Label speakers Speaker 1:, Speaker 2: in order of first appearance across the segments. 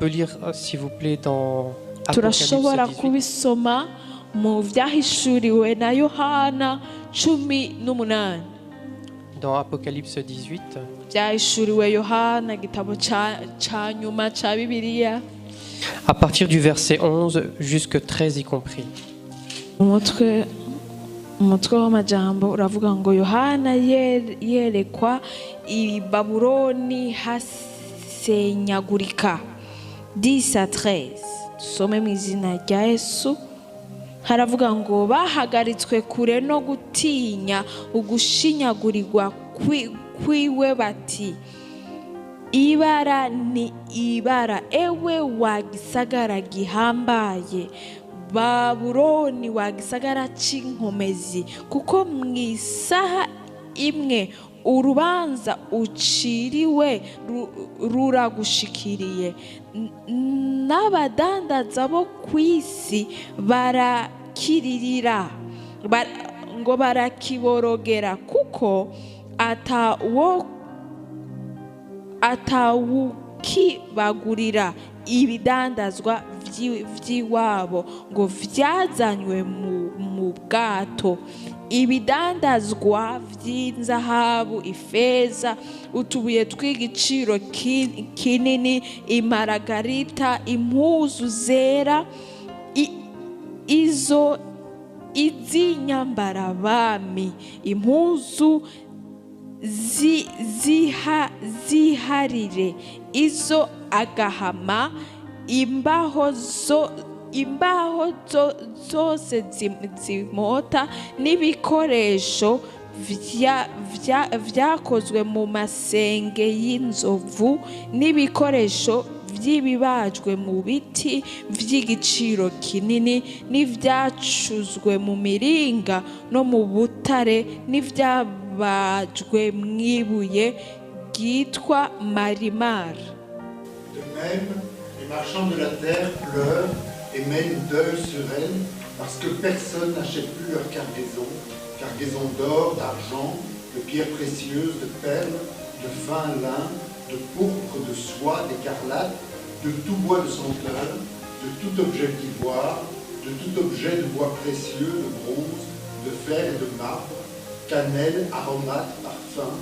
Speaker 1: peut lire, s'il vous plaît, dans
Speaker 2: turashobora
Speaker 1: Apocalypse 18.
Speaker 2: kubisoma mu vyahishuriwe na Yohana 18.
Speaker 1: Dans Apocalypse 18,
Speaker 2: Vyahishuriwe Yohana igitabo ca nyuma ca Bibiliya,
Speaker 1: à partir du verset 11 jusque 13 y compris.
Speaker 2: umutwe w'amajambo uravuga ngo Yohana yerekwa i Babuloni hasenyagurika 10-13. Some mu izina rya Yesu. Haravuga ngo bahagaritswe kure no gutinya ugushinyagurirwa kwiwe bati ibara ni ibara, ewe wa gisagara gihambaye Babuloni, wa gisagara c'inkomezi, kuko mw'isaha imwe urubanza uciriwe ruragushikiriye. N'abadandaza bo kw'isi barakiririra ngo barakiborogera, kuko atawukibagurira ibidandazwa vy'iwabo ngo vyazanywe mu bwato, ibidandazwa vy'inzahabu, ifeza, utubuye tw'igiciro kinini, imaragarita, impuzu zera, iz'inyambarabami, impuzu ziharire, izo agahama, imbaho zose zimota, n'ibikoresho vyakozwe mu masenge y'inzovu, n'ibikoresho vy'ibibajwe mu biti vy'igiciro kinini, n'ivyacuzwe mu miringa no mu butare, n'ivyabajwe mw'ibuye ryitwa marimari.
Speaker 3: De même, les marchands de la terre pleurent et mènent deuil sur elle, parce que personne n'achète plus leur cargaison d'or, d'argent, de pierres précieuses, de perles, de fin lin, de pourpre, de soie, d'écarlate, de tout bois de senteur, de tout objet d'ivoire, de tout objet de bois précieux, de bronze, de fer et de marbre, cannelle, aromates, parfum,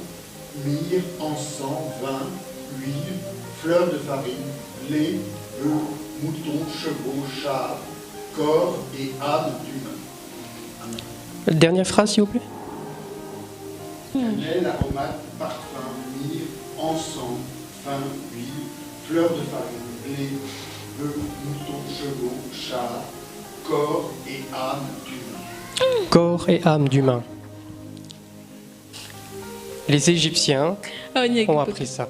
Speaker 3: myrrhe, encens, vin, huile, fleurs de farine, lait, bœufs, moutons, chevaux, chars, corps et âme d'humain.
Speaker 1: Dernière phrase, s'il vous plaît.
Speaker 3: Cannelle, aromates, parfum, myrrhe, encens, vin, huile, fleurs de farine, blé, bœufs, moutons, chevaux, chars, corps et âme d'humain.
Speaker 1: Corps et âme d'humain. Les Égyptiens ont appris ça.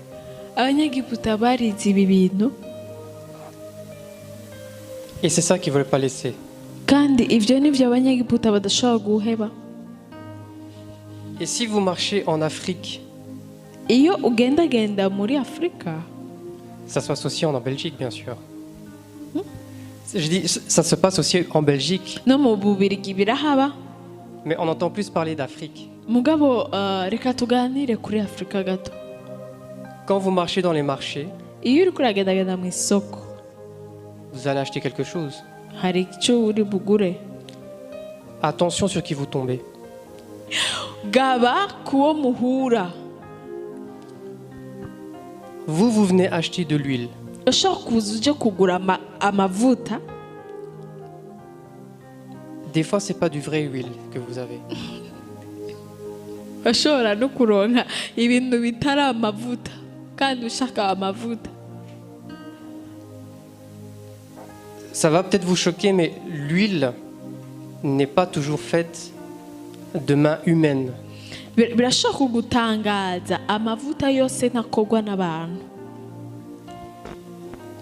Speaker 2: Abanyegiputa barize ibi bintu,
Speaker 1: Et c'est ça qu'ils ne veulent pas laisser.
Speaker 2: kandi ivyo nivyo abanyegiputa badashobora guheba.
Speaker 1: Et si vous marchez en Afrique,
Speaker 2: Iyo ugendagenda muri Afrika,
Speaker 1: ça se passe aussi en Belgique, bien sûr. Je dis, ça se passe aussi en Belgique,
Speaker 2: no mu Bubirigi birahaba,
Speaker 1: mais on entend plus parler d'Afrique.
Speaker 2: mugabo reka tuganire kuri Afrika gato.
Speaker 1: Quand vous marchez dans les marchés,
Speaker 2: Iyo uriko uragendagenda mu isoko,
Speaker 1: vous allez acheter quelque chose.
Speaker 2: hari ico uri bugure,
Speaker 1: Attention sur qui vous tombez.
Speaker 2: gaba kuwo muhura.
Speaker 1: Vous venez acheter de l'huile.
Speaker 2: Ushobora kuza uje kugura amavuta,
Speaker 1: Des fois, c'est pas du vrai huile que vous avez.
Speaker 2: ushobora no kuronka ibintu bitari amavuta kandi ushaka amavuta.
Speaker 1: Ça va peut-être vous choquer, mais l'huile n'est pas toujours faite de main humaine.
Speaker 2: Birashobora kugutangaza, amavuta yose ntakorwa n'abantu.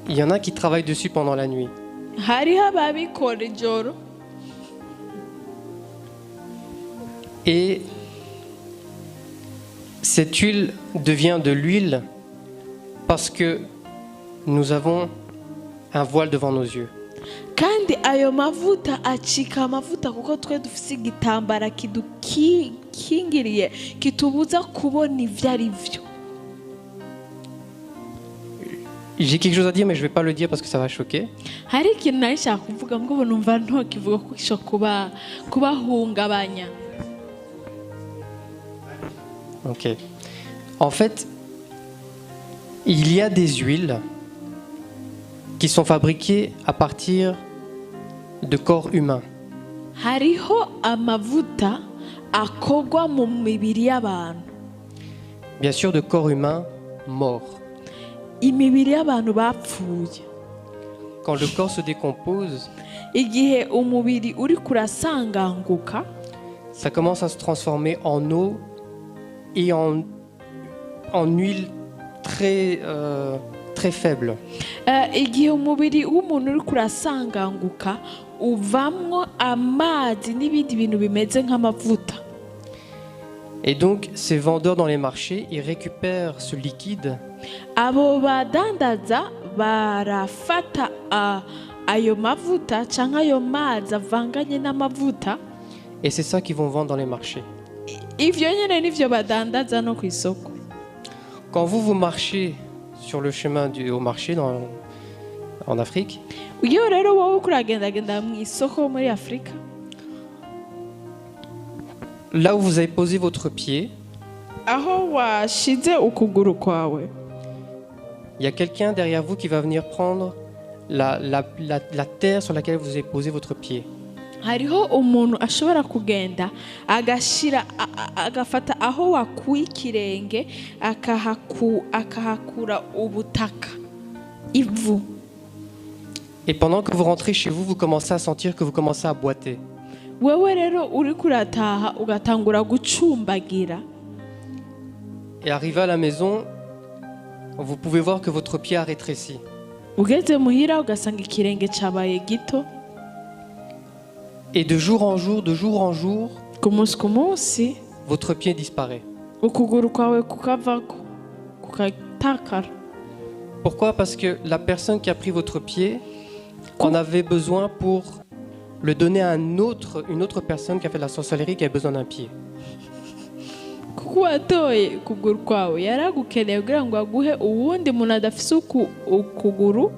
Speaker 1: Il y en a qui travaillent dessus pendant la nuit.
Speaker 2: Hariho ababikora ijoro,
Speaker 1: Et cette huile devient de l'huile parce que nous avons un voile devant nos yeux.
Speaker 2: kandi ayo mavuta acika amavuta kuko twe dufise igitambara kidukingiriye kitubuza kubona ivyo ari vyo.
Speaker 1: J'ai quelque chose à dire, mais je ne vais pas le dire parce que ça va choquer.
Speaker 2: hari ikintu nari nshaka kuvuga ngo numva ntokivuga ko gishobora kubahungabanya.
Speaker 1: Ok. En fait, il y a des huiles qui sont fabriquées à partir de corps humains.
Speaker 2: Hariho amavuta akogwa mu mibiri y'abantu.
Speaker 1: Bien sûr, de corps humains morts.
Speaker 2: Imibiri y'abantu bapfuye.
Speaker 1: Quand le corps se décompose,
Speaker 2: Igihe umubiri uri kurasanganguka,
Speaker 1: ça commence à se transformer en eau et en huile très, très faible.
Speaker 2: igihe umubiri w'umuntu uri kurasanganguka uvamwo amazi n'ibindi bintu bimeze nk'amavuta.
Speaker 1: Et donc, ces vendeurs dans les marchés, ils récupèrent ce liquide
Speaker 2: Abo badandaza barafata ayo mavuta cyangwa ayo mazi avanganye n'amavuta,
Speaker 1: et c'est ça qu'ils vont vendre dans les marchés.
Speaker 2: ivyo nyene nivyo badandaza no ku isoko.
Speaker 1: Quand vous marchez sur le chemin au marché en Afrique,
Speaker 2: Iyo rero wowe kuragendagenda mu isoko muri Afrika,
Speaker 1: là où vous avez posé votre pied,
Speaker 2: aho washize ukuguru kwawe,
Speaker 1: il y a quelqu'un derrière vous qui va venir prendre la terre sur laquelle vous avez posé votre pied.
Speaker 2: hariho umuntu ashobora kugenda agashira agafata aho wakuye ikirenge akahakura ubutaka, ivu.
Speaker 1: Et pendant que vous rentrez chez vous, vous commencez à sentir que vous commencez à boiter.
Speaker 2: Wewe rero uri kurataha ugatangura gucumbagira.
Speaker 1: Et arrivé à la maison, vous pouvez voir que votre pied a rétréci.
Speaker 2: Ugeze muhira ugasanga ikirenge cabaye gito.
Speaker 1: Et de jour en jour,
Speaker 2: Ku munsi
Speaker 1: votre pied disparaît.
Speaker 2: ukuguru kwawe kukavako kukatakara.
Speaker 1: Pourquoi? Parce que la personne qui a pris votre pied en avait besoin pour le donner à une autre personne qui a fait de la sorcellerie qui avait besoin d'un pied.
Speaker 2: Kuko watoye ukuguru kwawe yaragukeneye kugira ngo aguhe uwundi muntu adafise ukuguru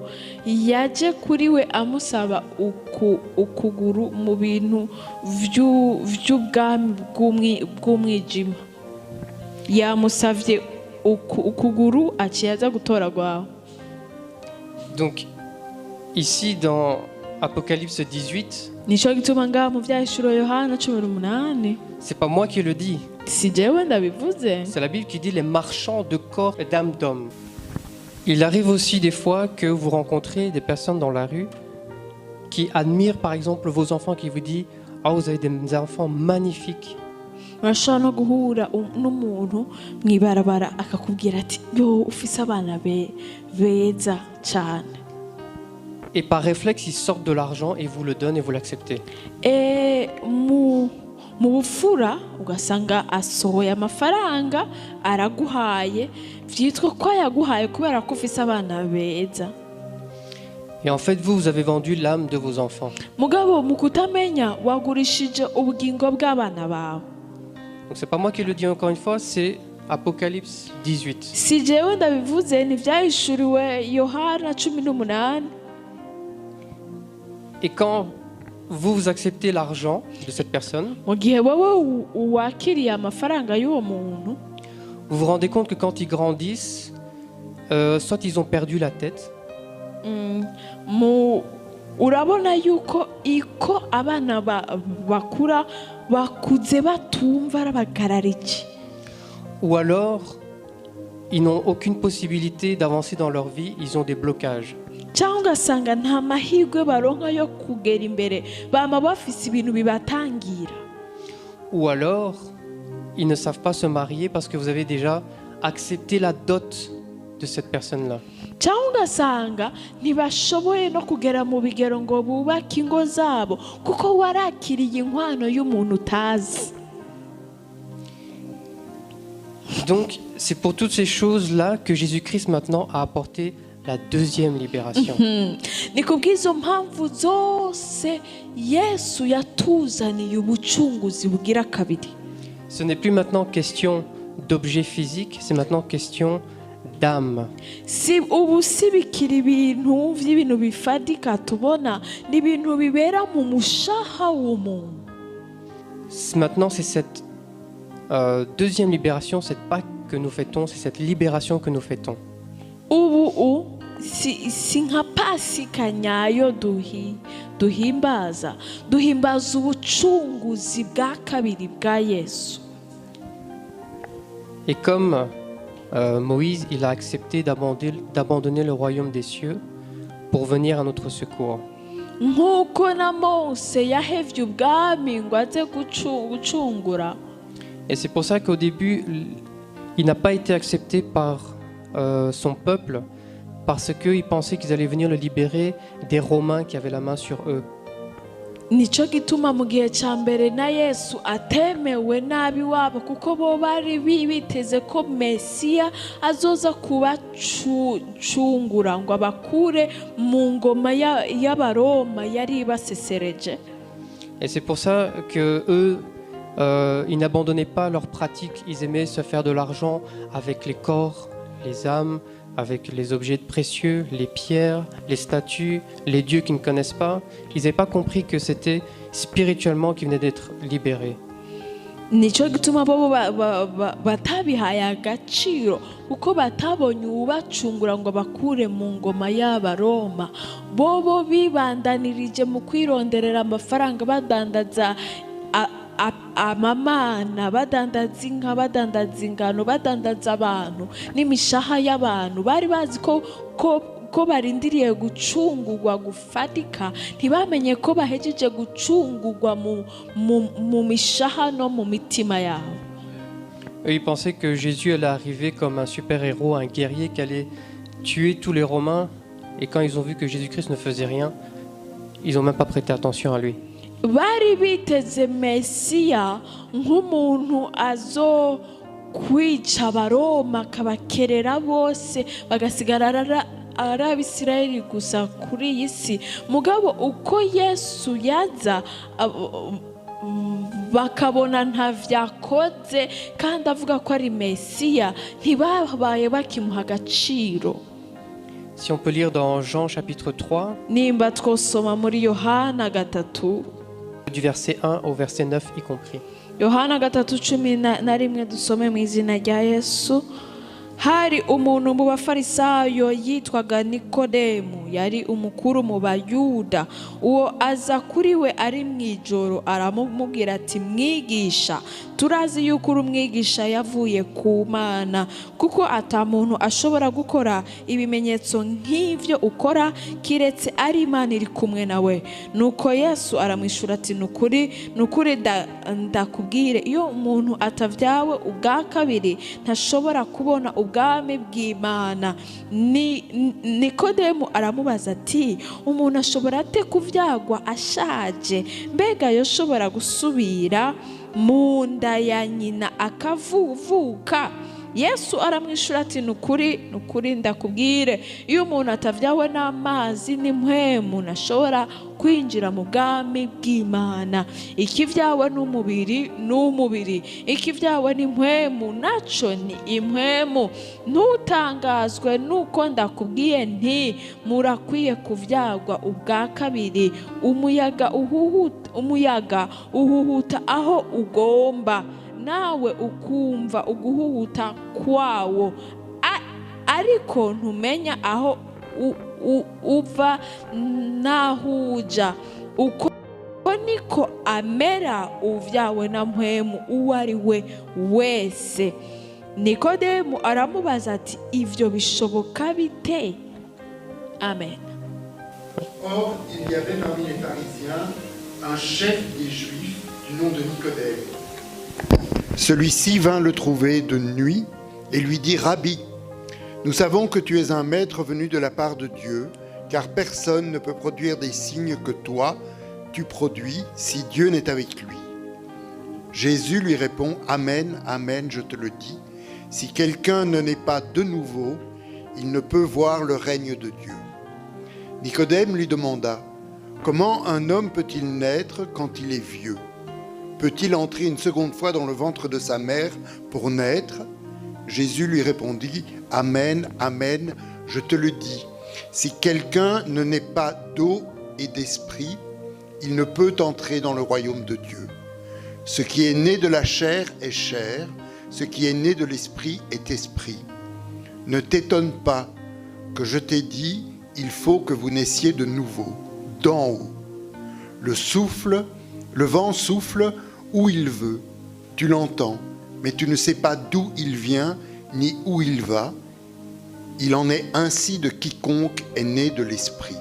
Speaker 2: yaje kuri we amusaba ukuguru mu bintu vy'ubwami bw'umwijima. Yamusavye ukuguru aciye aza gutora gwawe.
Speaker 1: Donc, ici dans Apocalypse 18,
Speaker 2: Nico gituma ngaha mu vyahishuro Yohana 18,
Speaker 1: c'est pas moi qui le dis,
Speaker 2: si jewe ndabivuze.
Speaker 1: c'est la Bible qui dit les marchands de corps et d'âme d'homme. Il arrive aussi des fois que vous rencontrez des personnes dans la rue qui admirent par exemple vos enfants, qui vous disent « Ah, vous avez des enfants magnifiques ».
Speaker 2: Urashobora no guhura n'umuntu mwibarabara akakubwira ati yo ufise abana beza cyane.
Speaker 1: Et par réflexe, ils sortent de l'argent et vous le donnent et vous l'acceptez.
Speaker 2: Mu bufura ugasanga asohoye amafaranga araguhaye, vyitwa ko yaguhaye kubera ko ufise abana beza.
Speaker 1: Et en fait, vous avez vendu l'âme de vos enfants.
Speaker 2: Mugabo mu kutamenya wagurishije ubugingo bw'abana bawe.
Speaker 1: Donc c'est pas moi qui le dis encore une fois, c'est Apocalypse 18.
Speaker 2: Si jewe ndabivuze ni vyahishuriwe Yohana 18.
Speaker 1: Et quand vous acceptez l'argent de cette personne,
Speaker 2: Mu gihe wowe wakiriye amafaranga y'uwo muntu,
Speaker 1: vous vous rendez compte que quand ils grandissent, soit ils ont perdu la tête,
Speaker 2: urabona yuko iko abana bakura bakuze batumva arabagarariki,
Speaker 1: ou alors ils n'ont aucune possibilité d'avancer dans leur vie, ils ont des blocages.
Speaker 2: cyangwa ugasanga nta mahirwe baronka yo kugera imbere, bama bafise ibintu bibatangira.
Speaker 1: Ou alors ils ne savent pas se marier parce que vous avez déjà accepté la dot de cette personne-là.
Speaker 2: Cyangwa ugasanga ntibashoboye no kugera mu bigero ngo bubake ingo zabo kuko warakiriye inkwano y'umuntu utazi.
Speaker 1: Donc c'est pour toutes ces choses-là que Jésus-Christ maintenant a apporté la deuxième libération.
Speaker 2: Ni kubw'izo mpamvu zose Yesu yatuzaniye ubucunguzi bugira kabiri.
Speaker 1: Ce n'est plus maintenant question d'objets physiques, c'est maintenant question d'âme.
Speaker 2: si ubu si bikiri ibintu by'ibintu bifatika tubona ni ibintu bibera mu mushaha w'umuntu.
Speaker 1: Maintenant, c'est cette deuxième libération, cette Pâque que nous fêtons, c'est cette libération que nous fêtons.
Speaker 2: ubu si nka pasika nyayo duhimbaza ubucunguzi bwa kabiri bwa Yesu.
Speaker 1: Et comme Moïse, il a accepté d'abandonner le royaume des cieux pour venir à notre secours.
Speaker 2: nk'uko na Mose yahevye ubwami ngo aze gucungura.
Speaker 1: Et c'est pour ça qu'au début, il n'a pas été accepté par son peuple parce qu'ils pensaient qu'ils allaient venir le libérer des Romains qui avaient la main sur eux.
Speaker 2: Nico gituma mu gihe cya mbere na Yesu atemewe nabi wabo kuko bo bari biteze ko Mesiya azoza kubacungura ngo abakure mu ngoma y'Abaroma yari basesereje.
Speaker 1: Et c'est pour ça que eux, ils n'abandonnaient pas leurs pratiques. Ils aimaient se faire de l'argent avec les corps, les âmes, avec les objets précieux, les pierres, les statues, les dieux qu'ils ne connaissent pas. Ils n'avaient pas compris que c'était spirituellement qu'ils venaient d'être libérés.
Speaker 2: Nico gituma bo batabihaye agaciro kuko batabonye ubacungura ngo bakure mu ngoma y'Abaroma. Bobo bibandanirije mu kwironderera amafaranga badandaza amamana, badandaza inka, badandaza ingano, badandaza abantu n'imishaha y'abantu. Bari bazi ko barindiriye gucungurwa gufatika, ntibamenye ko bahejeje gucungurwa mu mishaha no mu mitima yabo.
Speaker 1: Eux, ils pensaient que Jésus allait arriver comme un super-héros, un guerrier qui allait tuer tous les Romains. Et quand ils ont vu que Jésus-Christ ne faisait rien, ils n'ont même pas prêté attention à lui.
Speaker 2: Bari biteze Mesiya nk'umuntu azo kwica Abaroma akabakerera bose bagasigara ari Abisirayeli gusa kuri iyi si. Mugabo uko Yesu yaza bakabona ntavyakoze kandi avuga ko ari Mesiya, ntibabaye bakimuha agaciro.
Speaker 1: Si on peut lire dans Jean chapitre 3,
Speaker 2: nimba twosoma muri Yohana 3
Speaker 1: du verset 1 au verset 9 y compris.
Speaker 2: Yohana 3:11 dusome mu izina rya Yesu. Hari umuntu mu bafarisayo yitwaga Nikodemu, yari umukuru mu Bayuda. Uwo aza kuri we ari mwijoro aramubwira ati, mwigisha, turazi yuko uri umwigisha yavuye ku Mana, kuko ata muntu ashobora gukora ibimenyetso nk'ivyo ukora kiretse ari Imana iri kumwe nawe. Nuko Yesu aramwishura ati, nukuri ndakubwire, iyo umuntu atavyawe ubwa kabiri ntashobora kubona ubwami bw'Imana. Nikodemu aramubaza ati, umuntu ashobora ate kuvyagwa ashaje? Mbega yoshobora gusubira mu nda ya nyina akavuka? Yesu aramwishura ati, nukuri ndakubwire, iyo umuntu atavyawe n'amazi n'impwemu ntashobora kwinjira mu bwami bw'Imana. Ikivyawe n'umubiri, ikivyawe n'impwemu naco ni impwemu. Ntutangazwe nuko ndakubwiye nti murakwiye kuvyagwa ubwa kabiri. Umuyaga uhuhuta aho ugomba, nawe ukumva uguhuhuta kwawo, ariko ntumenya aho uva nahuja. Uko niko amera uvyawe na mpwemu uwo ari we wese. Nikodemu aramubaza ati, ivyo bishoboka bite? Amen.
Speaker 3: Or, il y avait parmi les pharisiens un chef des Juifs du nom de Nicodème. Celui-ci vint le trouver de nuit et lui dit, Rabbi, nous savons que tu es un maître venu de la part de Dieu, car personne ne peut produire des signes que toi, tu produis, si Dieu n'est avec lui. Jésus lui répond, Amen, Amen, je te le dis, si quelqu'un ne naît pas de nouveau, il ne peut voir le règne de Dieu. Nicodème lui demanda, comment un homme peut-il naître quand il est vieux? Peut-il entrer une seconde fois dans le ventre de sa mère pour naître? Jésus lui répondit, « Amen, Amen, je te le dis, si quelqu'un ne naît pas d'eau et d'esprit, il ne peut entrer dans le royaume de Dieu. Ce qui est né de la chair est chair, ce qui est né de l'esprit est esprit. Ne t'étonne pas que je t'ai dit, il faut que vous naissiez de nouveau, d'en haut. Le vent souffle où il veut, tu l'entends, mais tu ne sais pas d'où il vient ni où il va. Il en est ainsi de quiconque est né de l'esprit.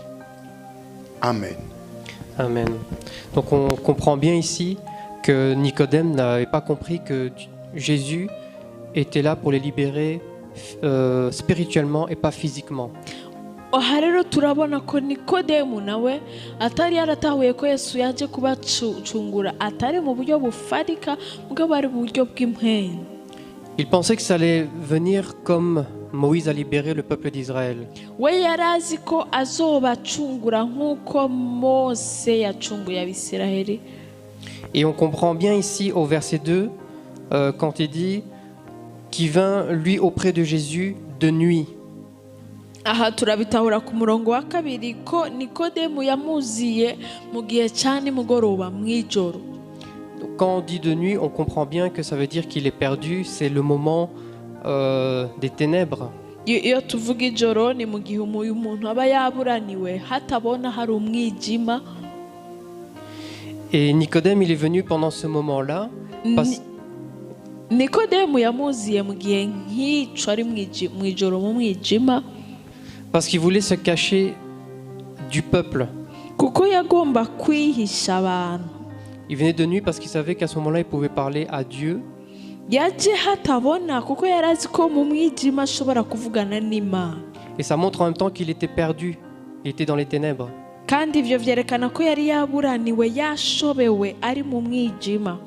Speaker 3: Amen. »
Speaker 1: Amen. Donc on comprend bien ici que Nicodème n'avait pas compris que Jésus était là pour les libérer spirituellement et pas physiquement.
Speaker 2: aha rero turabona ko nikodemu nawe atari yaratahuye ko yesu yaje kubacungura atari mu buryo bufatika bwo bari mu buryo bw'impwemu.
Speaker 1: Il pensait que ça allait venir comme Moïse a libéré le peuple d'Israël.
Speaker 2: we yari azi ko azobacungura nk'uko mose yacunguye abisiraheli.
Speaker 1: Et on comprend bien ici au verset 2 quand il dit qu'il vint lui auprès de Jésus de nuit.
Speaker 2: aha turabitahura ku murongo wa kabiri ko nikodemu yamuziye mu gihe cya nimugoroba mu ijoro.
Speaker 1: Donc, quand on dit de nuit, on comprend bien que ça veut dire qu'il est perdu, c'est le moment des ténèbres.
Speaker 2: iyo tuvuga ijoro ni mu gihe uyu muntu aba yaburaniwe hatabona hari umwijima.
Speaker 1: Et Nicodème, il est venu pendant ce moment-là.
Speaker 2: nikodemu yamuziye mu gihe nk'icyo ari mu ijoro mu mwijima.
Speaker 1: Parce qu'il voulait se cacher du peuple.
Speaker 2: kuko yagomba kwihisha abantu.
Speaker 1: Il venait de nuit parce qu'il savait qu'à ce moment-là, il pouvait parler à Dieu.
Speaker 2: yaje hatabona kuko yari azi ko mu mwijima ashobora kuvugana n'Imana.
Speaker 1: Et ça montre en même temps qu'il était perdu. Il était dans les ténèbres.
Speaker 2: kandi ivyo vyerekana ko yari yaburaniwe yashobewe ari mu mwijima.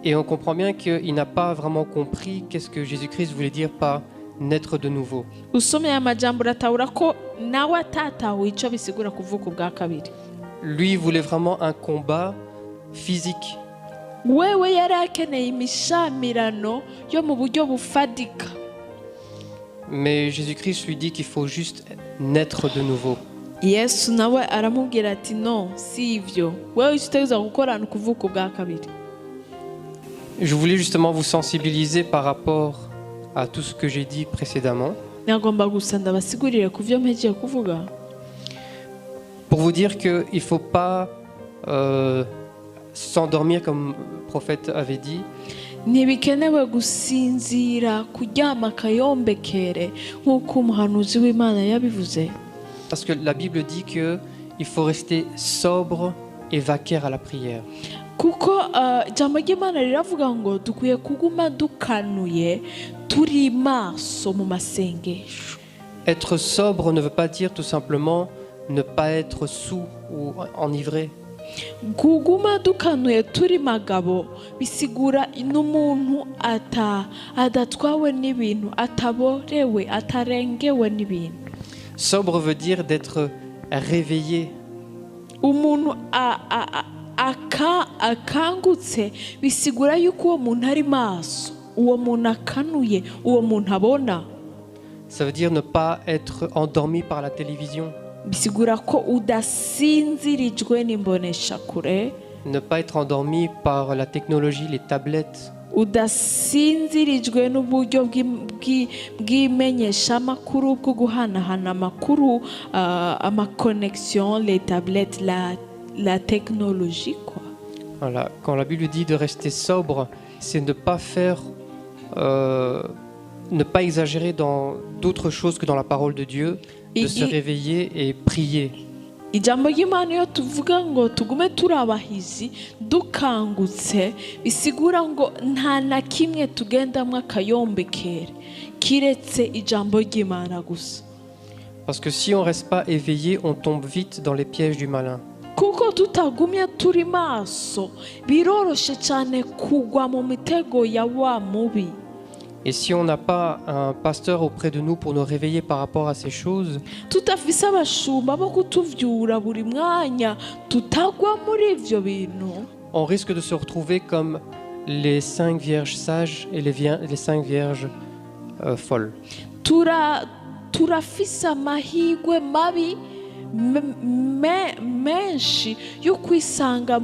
Speaker 1: Et on comprend bien qu'il n'a pas vraiment compris qu'est-ce que Jésus-Christ voulait dire par naître de nouveau.
Speaker 2: usomye aya majambo uratahura ko nawe atatahuye icyo bisigura kuvuka ubwa kabiri.
Speaker 1: Lui, il voulait vraiment un combat physique.
Speaker 2: wewe yari akeneye imishamirano yo mu buryo bufadika.
Speaker 1: Mais Jésus-Christ lui dit qu'il faut juste naître de nouveau.
Speaker 2: yesu nawe aramubwira ati no si ivyo wewe icyo utegerezwa gukora ni ukuvuka ubwa kabiri.
Speaker 1: Je voulais justement vous sensibiliser par rapport à tout ce que j'ai dit précédemment.
Speaker 2: nagomba gusa ndabasigurire ku vyo mpegeye kuvuga.
Speaker 1: Pour vous dire qu'il ne faut pas s'endormir comme le prophète avait dit.
Speaker 2: ntibikenewe gusinzira kuryama akayombekere nk'uko umuhanuzi w'Imana yabivuze.
Speaker 1: Parce que la Bible dit qu'il faut rester sobre et vaquer à la prière.
Speaker 2: kuko ijambo ry'Imana riravuga ngo dukwiye kuguma dukanuye turi maso mu masengesho.
Speaker 1: Être sobre ne veut pas dire tout simplement ne pas être sous ou enivré.
Speaker 2: kuguma dukanuye turi magabo bisigura n'umuntu adatwawe n'ibintu, ataborewe, atarengewe n'ibintu.
Speaker 1: Sobre veut dire d'être réveillé.
Speaker 2: umuntu akangutse bisigura yuko uwo muntu ari maso, uwo muntu akanuye, uwo muntu abona.
Speaker 1: Ça veut dire ne pas être endormi par la télévision.
Speaker 2: bisigura ko udasinzirijwe n'imbonesha kure,
Speaker 1: Ne pas être endormi par la technologie, les tablettes.
Speaker 2: udasinzirijwe n'uburyo bw'imenyeshamakuru bwo guhanahana amakuru, amaconnexion, les tablettes, la technologie quoi.
Speaker 1: Voilà. Quand la Bible dit de rester sobre, c'est ne pas faire, ne pas exagérer dans d'autres choses que dans la parole de Dieu, de se réveiller et prier.
Speaker 2: ijambo ry'Imana iyo tuvuga ngo tugume turi abahizi dukangutse bisigura ngo nta na kimwe tugendamwo akayombekere kiretse ijambo ry'Imana gusa.
Speaker 1: Parce que si on ne reste pas éveillé, on tombe vite dans les pièges du malin.
Speaker 2: kuko tutagumye turi maso biroroshe cyane kugwa mu mitego ya wa mubi.
Speaker 1: Et si on n'a pas un pasteur auprès de nous pour nous réveiller par rapport à ces choses,
Speaker 2: tutafise abashumba bo kutuvyura buri mwanya tutagwa muri ivyo bintu,
Speaker 1: on risque de se retrouver comme les 5 vierges sages et les 5 vierges folle.
Speaker 2: turafise amahirwe mabi menshi yo kwisanga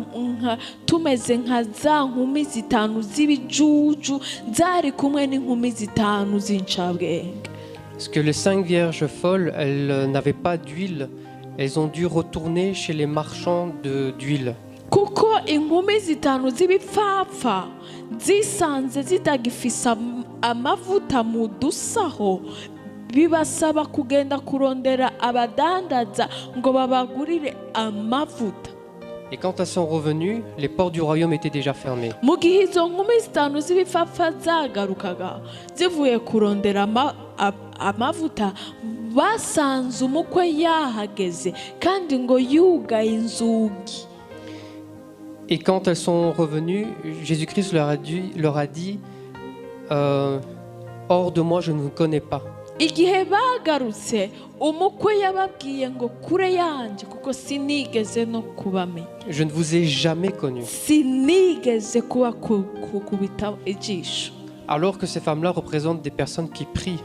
Speaker 2: tumeze nka za nkumi zitanu z'ibijuju zari kumwe n'inkumi zitanu z'incabwenge.
Speaker 1: Parce que les 5 vierges folles, elles n'avaient pas d'huile. Elles ont dû retourner chez les marchands d'huile.
Speaker 2: kuko inkumi zitanu z'ibipfapfa zisanze zitagifise amavuta mu dusaho, bibasaba kugenda kurondera abadandaza ngo babagurire amavuta.
Speaker 1: Et quand elles sont revenues, les portes du royaume étaient déjà fermées.
Speaker 2: Mu gihe izo nkumi zitanu z'ibipfapfa zagarukaga zivuye kurondera amavuta, basanze umukwe yahageze kandi ngo yugaye inzugi.
Speaker 1: Et quand elles sont revenues, Jésus-Christ leur a dit hors de moi, je ne vous connais pas.
Speaker 2: Igihe bagarutse, umukwe yababwiye ngo kure yanjye kuko sinigeze no kubamenya.
Speaker 1: Je ne vous ai jamais connu.
Speaker 2: Sinigeze kuba kubita ijisho.
Speaker 1: Alors que ces femmes-là représentent des personnes qui prient.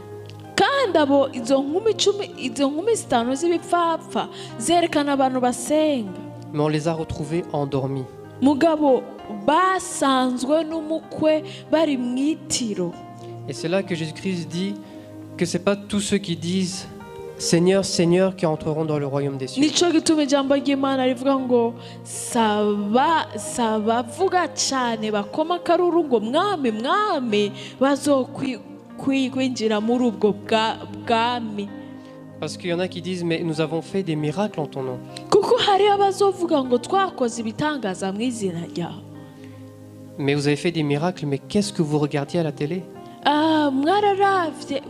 Speaker 2: Kandi abo izo nkumi zitanu z'ibipfapfa zerekana abantu basenga.
Speaker 1: Mais on les a retrouvées endormies.
Speaker 2: Mugabo basanzwe n'umukwe bari mwitiro.
Speaker 1: Et c'est là que Jésus-Christ dit que c'est pas tous ceux qui disent Seigneur, Seigneur qui entreront dans le royaume des cieux.
Speaker 2: Nico gituma ijambo ry'Imana rivuga ngo saba vuga cyane bakoma karuru ngo mwami mwami bazokwinjira muri ubwo bwami.
Speaker 1: Parce qu'il y en a qui disent mais nous avons fait des miracles en ton nom.
Speaker 2: Kuko hari abazovuga ngo twakoze ibitangaza mu izina ryawe.
Speaker 1: Mais vous avez fait des miracles, mais qu'est-ce que vous regardiez à la télé?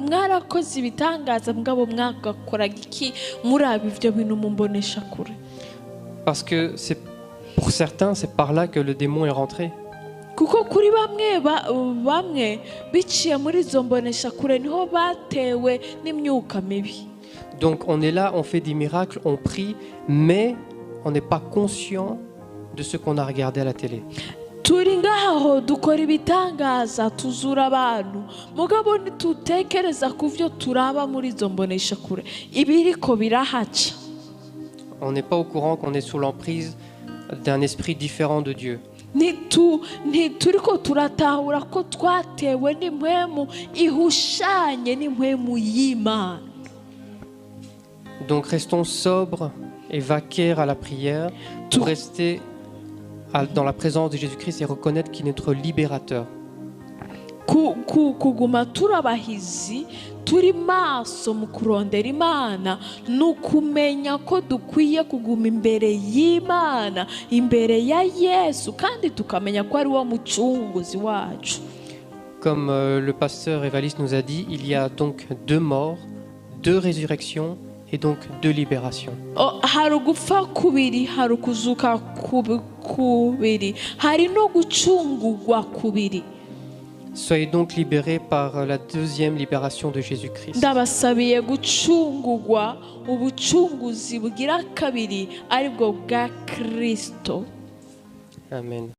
Speaker 2: mwarakoze ibitangaza mugabo mwagakoraga iki muraba ivyo bintu mumbonesha kure?
Speaker 1: Parce que pour certains, c'est par là que le démon est rentré.
Speaker 2: Kuko kuri bamwe biciye muri izo mbonesha kure niho batewe n'imyuka mibi.
Speaker 1: Donc on est là, on fait des miracles, on prie, mais on n'est pas conscient de ce qu'on a regardé à la télé.
Speaker 2: Turi ngaho dukora ibitangaza tuzura abantu mugabo ntitutekereza kuvyo turaba muri izo mbonesha kure ibiriko birahaca.
Speaker 1: On n'est pas au courant qu'on est sous l'emprise d'un esprit différent de Dieu.
Speaker 2: Ntituriko turatahura ko twatewe n'impwemu ihushanye n'impwemu y'Imana.
Speaker 1: Donc restons sobres et vaquer à la prière pour rester dans la présence de Jésus-Christ et reconnaître qu'il est notre libérateur.
Speaker 2: Kuguma turabahizi turi maso mu kurondera Imana nukumenya ko dukwiye kuguma imbere y'Imana, imbere ya Yesu, kandi tukamenya ko ari wo mucunguzi wacu.
Speaker 1: Comme le pasteur Evariste nous a dit, il y a donc 2 morts, 2 résurrections et donc 2 libérations.
Speaker 2: Hari ugupfa kubiri, hari ukuzuka kubiri, hari no gucungurwa kubiri.
Speaker 1: Soyez donc libérés par la 2e libération de Jésus-Christ.
Speaker 2: Ndabasabiye gucungurwa ubucunguzi bugira kabiri aribwo bwa Kristo.
Speaker 1: Amen.